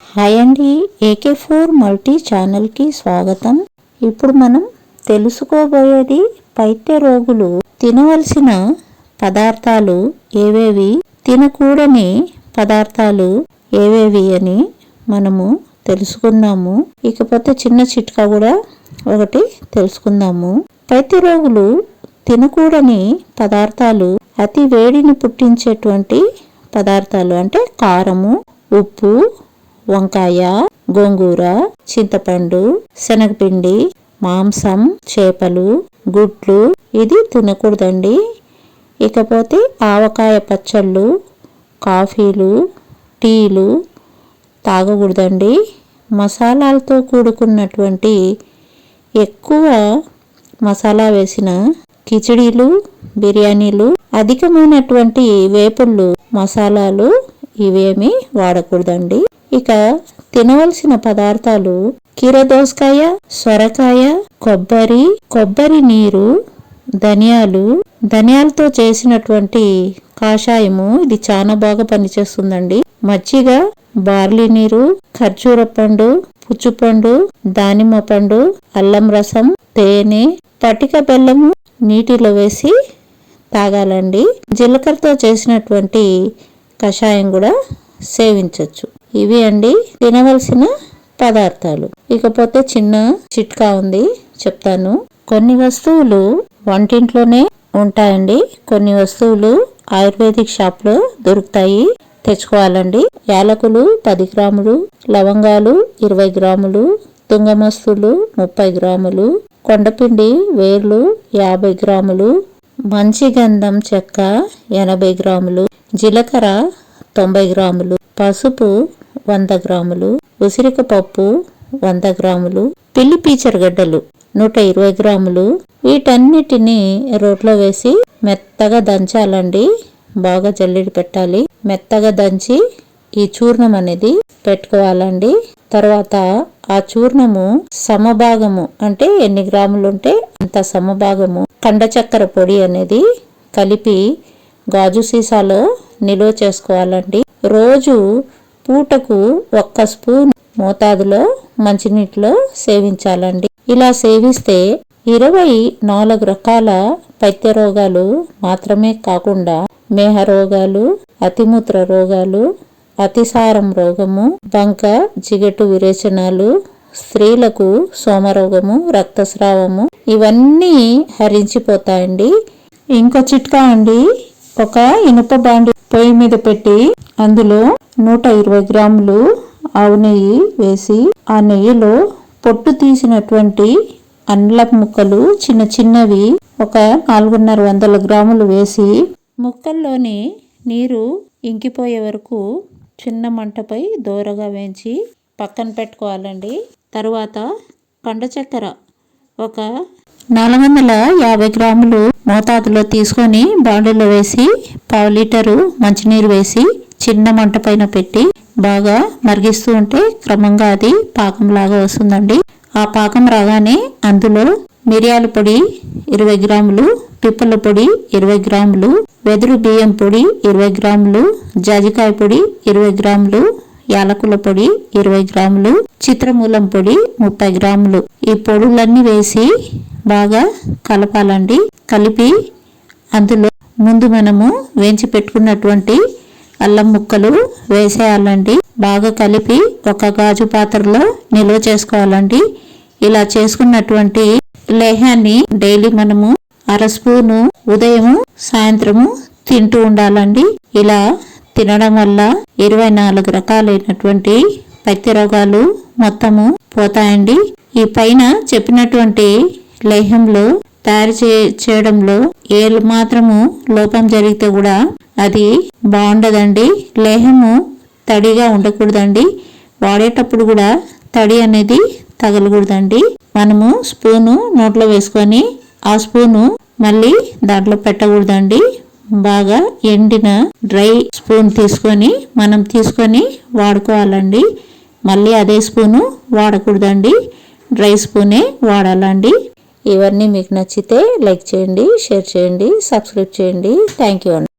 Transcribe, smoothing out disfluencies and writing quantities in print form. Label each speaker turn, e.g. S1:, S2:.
S1: Hi అండి, AK4 multi ఛానల్కి స్వాగతం. ఇప్పుడు మనం తెలుసుకోబోయేది పైత్య రోగులు తినవలసిన పదార్థాలు ఏవేవి, తినకూడని పదార్థాలు ఏవేవి అని మనము తెలుసుకుందాము. ఇకపోతే చిన్న చిట్కా కూడా ఒకటి తెలుసుకుందాము. పైత్య రోగులు తినకూడని పదార్థాలు అతి వేడిని పుట్టించేటువంటి పదార్థాలు అంటే కారము, ఉప్పు, వంకాయ, గోంగూర, చింతపండు, శనగపిండి, మాంసం, చేపలు, గుడ్లు ఇది తినకూడదండి. ఇకపోతే ఆవకాయ పచ్చళ్ళు, కాఫీలు, టీలు తాగకూడదండి. మసాలాలతో కూడుకున్నటువంటి ఎక్కువ మసాలా వేసిన కిచిడీలు, బిర్యానీలు, అధికమైనటువంటి వేపుళ్ళు, మసాలాలు ఇవేమి వాడకూడదండి. ఇక తినవలసిన పదార్థాలు కీరదోసకాయ, సొరకాయ, కొబ్బరి నీరు, ధనియాలతో చేసినటువంటి కాషాయము ఇది చాలా బాగా పనిచేస్తుందండి. మజ్జిగ, బార్లీ నీరు, ఖర్జూర పండు, పుచ్చుపండు, దానిమ్మ పండు, అల్లం రసం, తేనె, పటిక బెల్లము నీటిలో వేసి తాగాలండి. జీలకర్రతో చేసినటువంటి కషాయం కూడా సేవించవచ్చు. ఇవి అండి తినవలసిన పదార్థాలు. ఇకపోతే చిన్న చిట్కా ఉంది, చెప్తాను. కొన్ని వస్తువులు వంటింట్లోనే ఉంటాయండి, కొన్ని వస్తువులు ఆయుర్వేదిక్ షాప్ లో దొరుకుతాయి, తెచ్చుకోవాలండి. యాలకులు 10 గ్రాములు, లవంగాలు 20 గ్రాములు, తుంగమస్తులు 30 గ్రాములు, కొండపిండి వేర్లు 50 గ్రాములు, మంచి గంధం చెక్క 80 గ్రాములు, జీలకర్ర 90 గ్రాములు, పసుపు 100 గ్రాములు, ఉసిరిక పప్పు 100 గ్రాములు, పిల్లి పీచరగడ్డలు 120 గ్రాములు. వీటన్నిటిని రోట్లో వేసి మెత్తగా దంచాలండి. బాగా జల్లెడి పెట్టాలి. మెత్తగా దంచి ఈ చూర్ణం అనేది పెట్టుకోవాలండి. తర్వాత ఆ చూర్ణము సమభాగము అంటే ఎన్ని గ్రాములు ఉంటే అంత సమభాగము కండ చక్కెర పొడి అనేది కలిపి గాజు సీసాలో నిల్వ చేసుకోవాలండి. రోజు పూటకు 1 స్పూన్ మోతాదులో మంచినీటిలో సేవించాలండి. ఇలా సేవిస్తే 24 రకాల పైత్య రోగాలు మాత్రమే కాకుండా మేహ రోగాలు, అతిమూత్ర రోగాలు, అతిసారం రోగము, బంక జిగటు విరేచనాలు, స్త్రీలకు సోమరోగము, రక్తస్రావము ఇవన్నీ హరించిపోతాయండి. ఇంకో చిట్కా అండి, ఒక ఇనుప బాండి పొయ్యి మీద పెట్టి అందులో 120 గ్రాములు ఆవు నెయ్యి వేసి ఆ నెయ్యిలో పొట్టు తీసినటువంటి అల్లం ముక్కలు చిన్న చిన్నవి ఒక 450 గ్రాములు వేసి ముక్కల్లోని నీరు ఇంకిపోయే వరకు చిన్న మంటపై దోరగా వేయించి పక్కన పెట్టుకోవాలండి. తరువాత కండ చక్కెర ఒక 450 గ్రాములు మోతాదులో తీసుకొని బాండీలో వేసి 1/2 లీటరు మంచినీరు వేసి చిన్న మంట పైన పెట్టి బాగా మరిగిస్తూ ఉంటే క్రమంగా అది పాకంలాగా వస్తుందండి. ఆ పాకం రాగానే అందులో మిరియాల పొడి 20 గ్రాములు, పిప్పల పొడి 20 గ్రాములు, వెదురు బియ్యం పొడి 20 గ్రాములు, జాజికాయ పొడి 20 గ్రాములు, యాలకుల పొడి 20 గ్రాములు, చిత్రమూలం పొడి 30 గ్రాములు ఈ పొడులన్నీ వేసి బాగా కలపాలండి. కలిపి అందులో ముందు మనము వేయించి పెట్టుకున్నటువంటి అల్లం ముక్కలు వేసేయాలండి. బాగా కలిపి ఒక గాజు పాత్రలో నిల్వ చేసుకోవాలండి. ఇలా చేసుకున్నటువంటి లేహాన్ని డైలీ మనము 1/2 స్పూను ఉదయము సాయంత్రము తింటూ ఉండాలండి. ఇలా తినడం వల్ల 24 రకాలైనటువంటి పైత్య రోగాలు మొత్తము పోతాయండి. ఈ పైన చెప్పినటువంటి లేహంలో తయారు చేయడంలో ఏ మాత్రము లోపం జరిగితే కూడా అది బాగుండదండి. లేహము తడిగా ఉండకూడదండి. వాడేటప్పుడు కూడా తడి అనేది తగలకూడదండి. మనము స్పూను నోట్లో వేసుకొని ఆ స్పూను మళ్ళీ దాంట్లో పెట్టకూడదండి. బాగా ఎండిన డ్రై స్పూన్ తీసుకొని వాడుకోవాలండి. మళ్ళీ అదే స్పూను వాడకూడదండి, డ్రై స్పూనే వాడాలండి. ఇవన్నీ మీకు నచ్చితే లైక్ చేయండి, షేర్ చేయండి, సబ్స్క్రైబ్ చేయండి. థ్యాంక్ యూ అండి.